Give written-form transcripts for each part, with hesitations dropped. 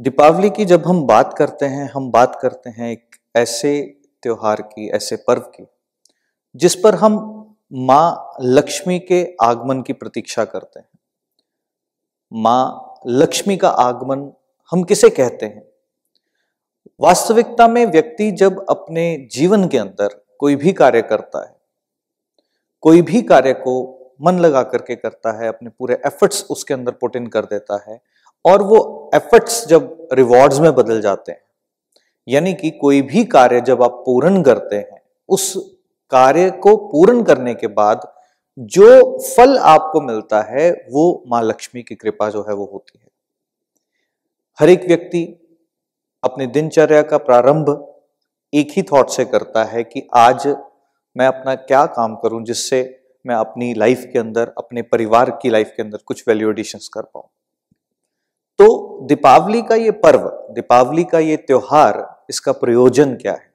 दीपावली की जब हम बात करते हैं एक ऐसे त्योहार की, ऐसे पर्व की, जिस पर हम माँ लक्ष्मी के आगमन की प्रतीक्षा करते हैं। माँ लक्ष्मी का आगमन हम किसे कहते हैं? वास्तविकता में व्यक्ति जब अपने जीवन के अंदर कोई भी कार्य करता है, कोई भी कार्य को मन लगा करके करता है, अपने पूरे एफर्ट्स उसके अंदर पुट इन कर देता है और वो एफर्ट्स जब रिवॉर्ड्स में बदल जाते हैं, यानी कि कोई भी कार्य जब आप पूर्ण करते हैं, उस कार्य को पूर्ण करने के बाद जो फल आपको मिलता है वो मां लक्ष्मी की कृपा जो है वो होती है। हर एक व्यक्ति अपनी दिनचर्या का प्रारंभ एक ही थॉट से करता है कि आज मैं अपना क्या काम करूं जिससे मैं अपनी लाइफ के अंदर, अपने परिवार की लाइफ के अंदर कुछ वैल्यू एडिशंस कर पाऊं। तो दीपावली का ये पर्व, दीपावली का ये त्योहार, इसका प्रयोजन क्या है?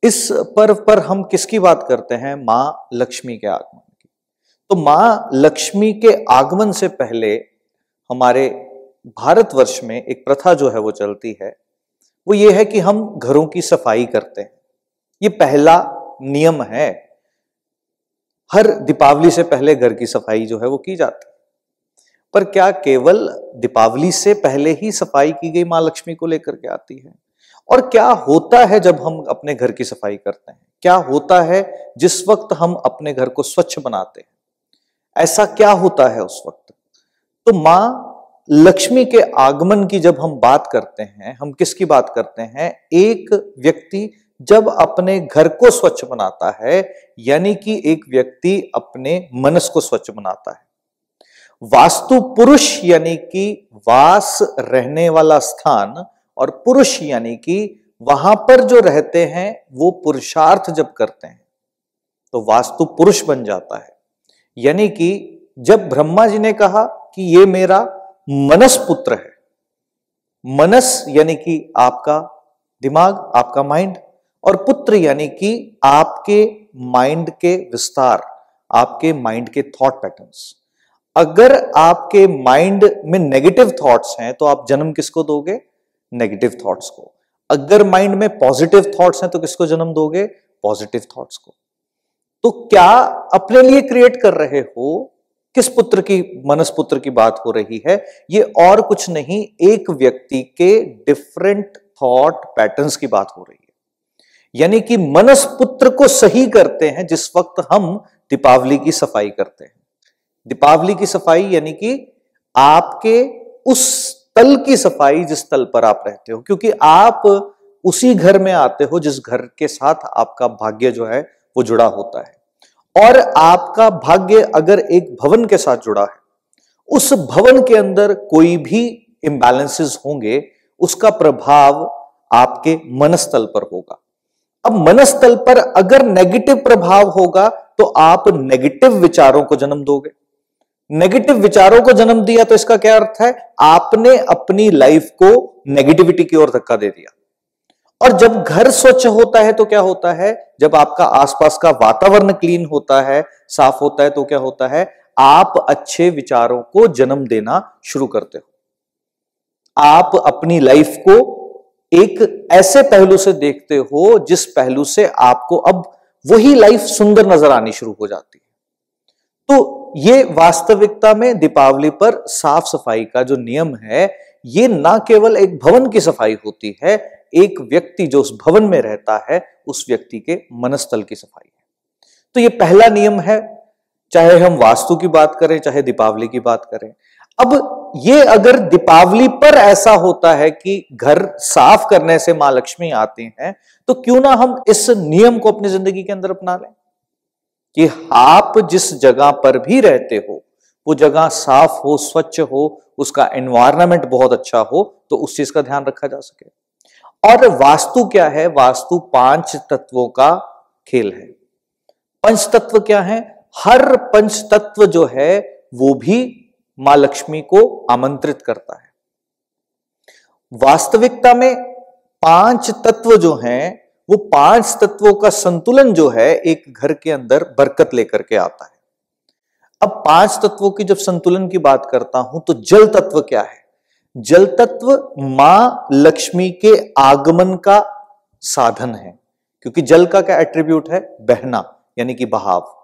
इस पर्व पर हम किसकी बात करते हैं? मां लक्ष्मी के आगमन की। तो मां लक्ष्मी के आगमन से पहले हमारे भारतवर्ष में एक प्रथा जो है वो चलती है, वो ये है कि हम घरों की सफाई करते हैं। ये पहला नियम है। हर दीपावली से पहले घर की सफाई जो है वो की जाती है। पर क्या केवल दीपावली से पहले ही सफाई की गई मां लक्ष्मी को लेकर के आती है? और क्या होता है जब हम अपने घर की सफाई करते हैं? क्या होता है जिस वक्त हम अपने घर को स्वच्छ बनाते हैं? ऐसा क्या होता है उस वक्त? तो मां लक्ष्मी के आगमन की जब हम बात करते हैं, हम किसकी बात करते हैं? एक व्यक्ति जब अपने घर को स्वच्छ बनाता है, यानी कि एक व्यक्ति अपने मनस को स्वच्छ बनाता है। वास्तु पुरुष यानी कि वास रहने वाला स्थान, और पुरुष यानी कि वहां पर जो रहते हैं वो पुरुषार्थ जब करते हैं तो वास्तु पुरुष बन जाता है। यानी कि जब ब्रह्मा जी ने कहा कि ये मेरा मनस पुत्र है, मनस यानी कि आपका दिमाग, आपका माइंड, और पुत्र यानी कि आपके माइंड के विस्तार, आपके माइंड के थॉट पैटर्न्स। अगर आपके माइंड में नेगेटिव थॉट्स हैं तो आप जन्म किसको दोगे? नेगेटिव थॉट्स को। अगर माइंड में पॉजिटिव थॉट्स हैं तो किसको जन्म दोगे? पॉजिटिव थॉट्स को। तो क्या अपने लिए क्रिएट कर रहे हो? किस पुत्र की, मनस पुत्र की बात हो रही है? ये और कुछ नहीं, एक व्यक्ति के डिफरेंट थॉट पैटर्न्स की बात हो रही है। यानी कि मनस पुत्र को सही करते हैं जिस वक्त हम दीपावली की सफाई करते हैं। दीपावली की सफाई यानी कि आपके उस तल की सफाई जिस तल पर आप रहते हो, क्योंकि आप उसी घर में आते हो जिस घर के साथ आपका भाग्य जो है वो जुड़ा होता है। और आपका भाग्य अगर एक भवन के साथ जुड़ा है, उस भवन के अंदर कोई भी इंबैलेंसेस होंगे, उसका प्रभाव आपके मनस्तल पर होगा। अब मनस्तल पर अगर नेगेटिव प्रभाव होगा तो आप नेगेटिव विचारों को जन्म दोगे। नेगेटिव विचारों को जन्म दिया तो इसका क्या अर्थ है? आपने अपनी लाइफ को नेगेटिविटी की ओर धक्का दे दिया। और जब घर स्वच्छ होता है तो क्या होता है? जब आपका आसपास का वातावरण क्लीन होता है, साफ होता है, तो क्या होता है? आप अच्छे विचारों को जन्म देना शुरू करते हो। आप अपनी लाइफ को एक ऐसे पहलू से देखते हो जिस पहलू से आपको अब वही लाइफ सुंदर नजर आनी शुरू हो जाती है। तो ये वास्तविकता में दीपावली पर साफ सफाई का जो नियम है, ये ना केवल एक भवन की सफाई होती है, एक व्यक्ति जो उस भवन में रहता है उस व्यक्ति के मनस्तल की सफाई है। तो ये पहला नियम है, चाहे हम वास्तु की बात करें, चाहे दीपावली की बात करें। अब ये अगर दीपावली पर ऐसा होता है कि घर साफ करने से मां लक्ष्मी आती हैं, तो क्यों ना हम इस नियम को अपनी जिंदगी के अंदर अपना लें कि आप जिस जगह पर भी रहते हो वो जगह साफ हो, स्वच्छ हो, उसका एनवायरनमेंट बहुत अच्छा हो, तो उस चीज का ध्यान रखा जा सके। और वास्तु क्या है? वास्तु 5 तत्वों का खेल है। पंच तत्व क्या है? हर पंच तत्व जो है वो भी मां लक्ष्मी को आमंत्रित करता है। वास्तविकता में 5 तत्व जो हैं, वो 5 तत्वों का संतुलन जो है एक घर के अंदर बरकत लेकर के आता है। अब 5 तत्वों की जब संतुलन की बात करता हूं तो जल तत्व क्या है? जल तत्व मां लक्ष्मी के आगमन का साधन है, क्योंकि जल का क्या एट्रीब्यूट है? बहना, यानी कि बहाव।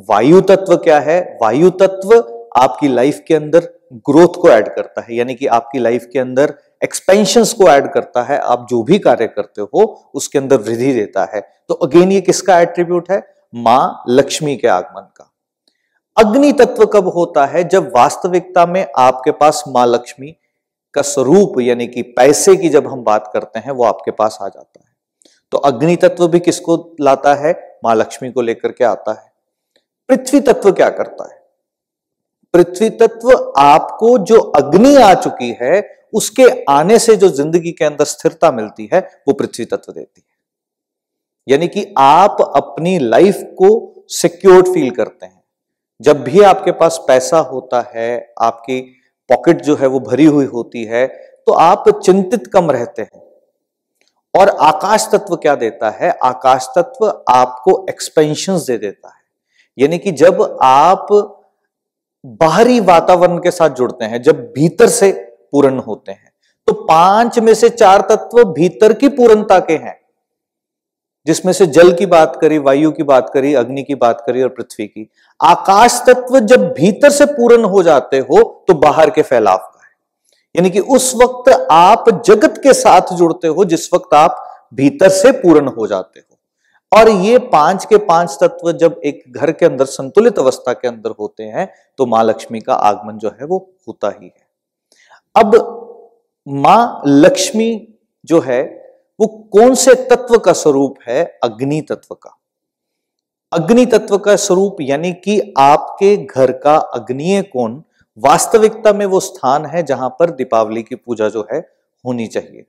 वायु तत्व क्या है? वायु तत्व आपकी लाइफ के अंदर ग्रोथ को ऐड करता है, यानी कि आपकी लाइफ के अंदर एक्सपेंशंस को ऐड करता है। आप जो भी कार्य करते हो उसके अंदर वृद्धि देता है। तो अगेन ये किसका एट्रीब्यूट है? मां लक्ष्मी के आगमन का। अग्नि तत्व कब होता है? जब वास्तविकता में आपके पास मां लक्ष्मी का स्वरूप, यानी कि पैसे की जब हम बात करते हैं, वो आपके पास आ जाता है। तो अग्नि तत्व भी किसको लाता है? मां लक्ष्मी को लेकर के आता है। पृथ्वी तत्व क्या करता है? पृथ्वी तत्व आपको जो अग्नि आ चुकी है उसके आने से जो जिंदगी के अंदर स्थिरता मिलती है वो पृथ्वी तत्व देती है। यानी कि आप अपनी लाइफ को सिक्योर्ड फील करते हैं। जब भी आपके पास पैसा होता है, आपकी पॉकेट जो है वो भरी हुई होती है, तो आप चिंतित कम रहते हैं। और आकाश तत्व क्या देता है? आकाश तत्व आपको एक्सपेंशंस दे देता है। यानी कि जब आप बाहरी वातावरण के साथ जुड़ते हैं, जब भीतर से पूर्ण होते हैं, तो 5 में से 4 तत्व भीतर की पूर्णता के हैं, जिसमें से जल की बात करी, वायु की बात करी, अग्नि की बात करी और पृथ्वी की। आकाश तत्व जब भीतर से पूर्ण हो जाते हो तो बाहर के फैलाव का है। यानी कि उस वक्त आप जगत के साथ जुड़ते हो जिस वक्त आप भीतर से पूर्ण हो जाते हो। और ये 5 के 5 तत्व जब एक घर के अंदर संतुलित अवस्था के अंदर होते हैं तो मां लक्ष्मी का आगमन जो है वो होता ही है। अब मां लक्ष्मी जो है वो कौन से तत्व का स्वरूप है? अग्नि तत्व का। अग्नि तत्व का स्वरूप यानी कि आपके घर का अग्निय कोण वास्तविकता में वो स्थान है जहां पर दीपावली की पूजा जो है होनी चाहिए।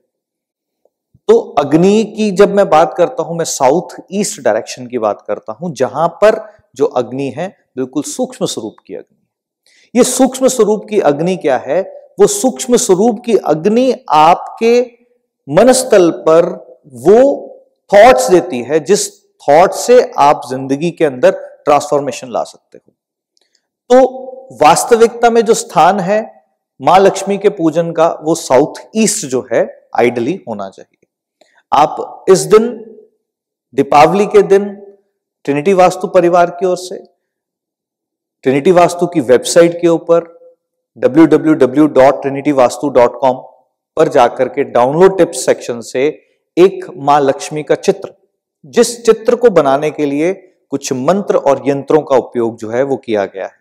तो अग्नि की जब मैं बात करता हूं, मैं साउथ ईस्ट डायरेक्शन की बात करता हूं, जहां पर जो अग्नि है बिल्कुल सूक्ष्म स्वरूप की अग्नि। ये सूक्ष्म स्वरूप की अग्नि क्या है? वो सूक्ष्म स्वरूप की अग्नि आपके मनस्तल पर वो थॉट्स देती है जिस थॉट से आप जिंदगी के अंदर ट्रांसफॉर्मेशन ला सकते हो। तो वास्तविकता में जो स्थान है मां लक्ष्मी के पूजन का, वो साउथ ईस्ट जो है आइडली होना चाहिए। आप इस दिन, दीपावली के दिन, ट्रिनिटी वास्तु परिवार की ओर से ट्रिनिटी वास्तु की वेबसाइट के ऊपर www.trinityvastu.com पर जाकर के डाउनलोड टिप्स सेक्शन से एक मां लक्ष्मी का चित्र, जिस चित्र को बनाने के लिए कुछ मंत्र और यंत्रों का उपयोग जो है वो किया गया है,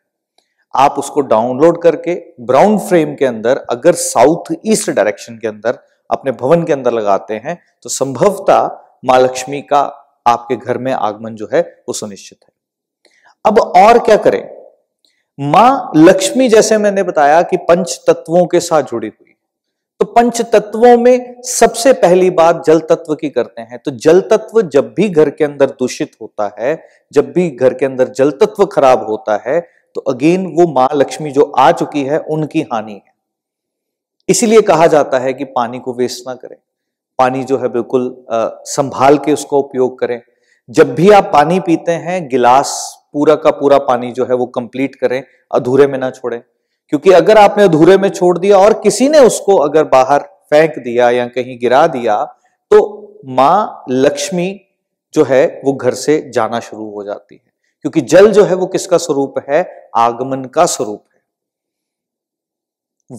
आप उसको डाउनलोड करके ब्राउन फ्रेम के अंदर अगर साउथ ईस्ट डायरेक्शन के अंदर अपने भवन के अंदर लगाते हैं तो संभवतः मां लक्ष्मी का आपके घर में आगमन जो है वो सुनिश्चित है। अब और क्या करें? मां लक्ष्मी जैसे मैंने बताया कि पंच तत्वों के साथ जुड़ी हुई, तो पंच तत्वों में सबसे पहली बात जल तत्व की करते हैं। तो जल तत्व जब भी घर के अंदर दूषित होता है, जब भी घर के अंदर जल तत्व खराब होता है, तो अगेन वो मां लक्ष्मी जो आ चुकी है उनकी हानि है। इसीलिए कहा जाता है कि पानी को वेस्ट ना करें, पानी जो है बिल्कुल संभाल के उसका उपयोग करें। जब भी आप पानी पीते हैं, गिलास पूरा का पूरा पानी जो है वो कंप्लीट करें, अधूरे में ना छोड़ें। क्योंकि अगर आपने अधूरे में छोड़ दिया और किसी ने उसको अगर बाहर फेंक दिया या कहीं गिरा दिया, तो मां लक्ष्मी जो है वो घर से जाना शुरू हो जाती है। क्योंकि जल जो है वो किसका स्वरूप है? आगमन का स्वरूप है।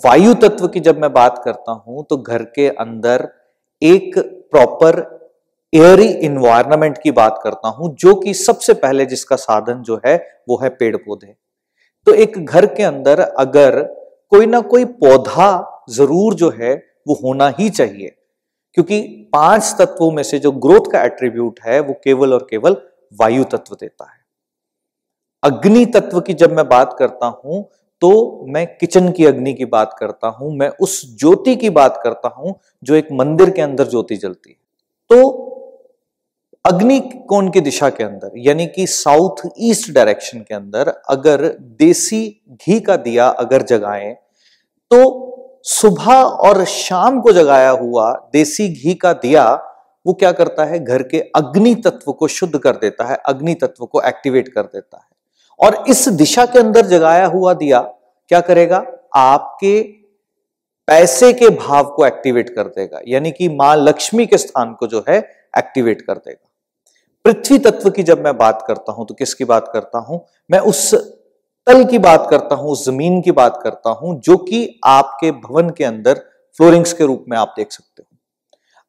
वायु तत्व की जब मैं बात करता हूं तो घर के अंदर एक प्रॉपर एयरी इन्वायरमेंट की बात करता हूं, जो कि सबसे पहले जिसका साधन जो है वो है पेड़ पौधे। तो एक घर के अंदर अगर कोई ना कोई पौधा जरूर जो है वो होना ही चाहिए, क्योंकि 5 तत्वों में से जो ग्रोथ का एट्रीब्यूट है वो केवल और केवल वायु तत्व देता है। अग्नि तत्व की जब मैं बात करता हूं तो मैं किचन की अग्नि की बात करता हूं, मैं उस ज्योति की बात करता हूं जो एक मंदिर के अंदर ज्योति जलती है। तो अग्नि कोण की दिशा के अंदर यानी कि साउथ ईस्ट डायरेक्शन के अंदर अगर देसी घी का दिया अगर जगाएं, तो सुबह और शाम को जगाया हुआ देसी घी का दिया वो क्या करता है? घर के अग्नि तत्व को शुद्ध कर देता है, अग्नि तत्व को एक्टिवेट कर देता है। और इस दिशा के अंदर जगाया हुआ दिया क्या करेगा? आपके पैसे के भाव को एक्टिवेट कर देगा, यानी कि मां लक्ष्मी के स्थान को जो है एक्टिवेट कर देगा। पृथ्वी तत्व की जब मैं बात करता हूं तो किसकी बात करता हूं? मैं उस तल की बात करता हूं, उस जमीन की बात करता हूं जो कि आपके भवन के अंदर फ्लोरिंग्स के रूप में आप देख सकते हो।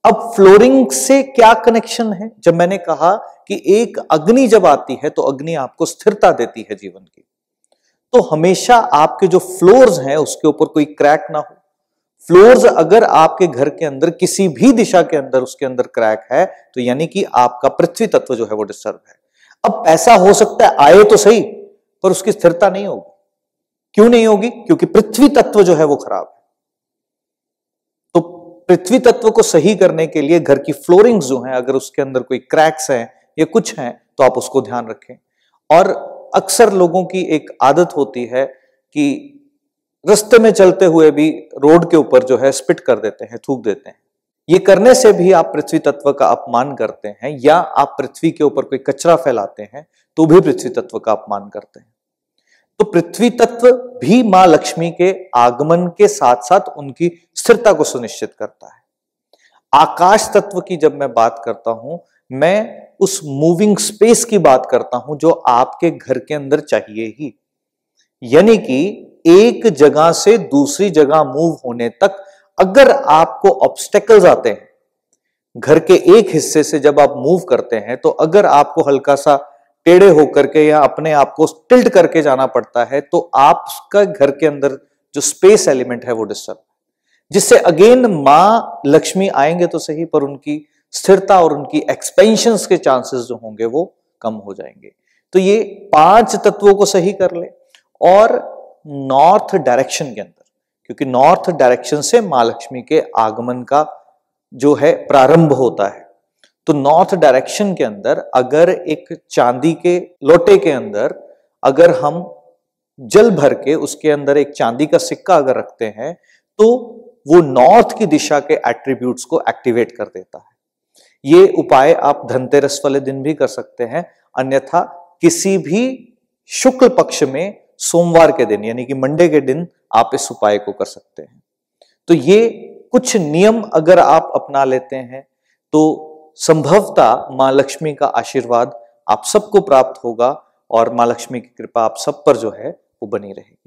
अब फ्लोरिंग से क्या कनेक्शन है? जब मैंने कहा कि एक अग्नि जब आती है तो अग्नि आपको स्थिरता देती है जीवन की, तो हमेशा आपके जो फ्लोर्स हैं उसके ऊपर कोई क्रैक ना हो। फ्लोर्स अगर आपके घर के अंदर किसी भी दिशा के अंदर उसके अंदर क्रैक है तो यानी कि आपका पृथ्वी तत्व जो है वो डिस्टर्ब है। अब पैसा हो सकता है आए तो सही, पर उसकी स्थिरता नहीं होगी। क्यों नहीं होगी? क्योंकि पृथ्वी तत्व जो है वो खराब है। तो पृथ्वी तत्व को सही करने के लिए घर की फ्लोरिंग्स जो है, अगर उसके अंदर कोई क्रैक्स हैं या कुछ हैं तो आप उसको ध्यान रखें। और अक्सर लोगों की एक आदत होती है कि रास्ते में चलते हुए भी रोड के ऊपर जो है स्पिट कर देते हैं, थूक देते हैं। ये करने से भी आप पृथ्वी तत्व का अपमान करते हैं, या आप पृथ्वी के ऊपर कोई कचरा फैलाते हैं तो भी पृथ्वी तत्व का अपमान करते हैं। तो पृथ्वी तत्व भी मां लक्ष्मी के आगमन के साथ साथ उनकी स्थिरता को सुनिश्चित करता है। आकाश तत्व की जब मैं बात करता हूं, मैं उस मूविंग स्पेस की बात करता हूं जो आपके घर के अंदर चाहिए ही, यानी कि एक जगह से दूसरी जगह मूव होने तक अगर आपको ऑब्स्टेकल्स आते हैं, घर के एक हिस्से से जब आप मूव करते हैं तो अगर आपको हल्का सा टेढ़े होकर के या अपने आप को टिल्ट करके जाना पड़ता है तो आपका घर के अंदर जो स्पेस एलिमेंट है वो डिस्टर्ब, जिससे अगेन मां लक्ष्मी आएंगे तो सही पर उनकी स्थिरता और उनकी एक्सपेंशन के चांसेस जो होंगे वो कम हो जाएंगे। तो ये 5 तत्वों को सही कर ले। और नॉर्थ डायरेक्शन के अंदर, क्योंकि नॉर्थ डायरेक्शन से मां लक्ष्मी के आगमन का जो है प्रारंभ होता है, तो नॉर्थ डायरेक्शन के अंदर अगर एक चांदी के लोटे के अंदर अगर हम जल भर के उसके अंदर एक चांदी का सिक्का अगर रखते हैं तो वो नॉर्थ की दिशा के एट्रीब्यूट्स को एक्टिवेट कर देता है। ये उपाय आप धनतेरस वाले दिन भी कर सकते हैं, अन्यथा किसी भी शुक्ल पक्ष में सोमवार के दिन यानी कि मंडे के दिन आप इस उपाय को कर सकते हैं। तो ये कुछ नियम अगर आप अपना लेते हैं तो संभवतः मां लक्ष्मी का आशीर्वाद आप सबको प्राप्त होगा और मां लक्ष्मी की कृपा आप सब पर जो है वो बनी रहेगी।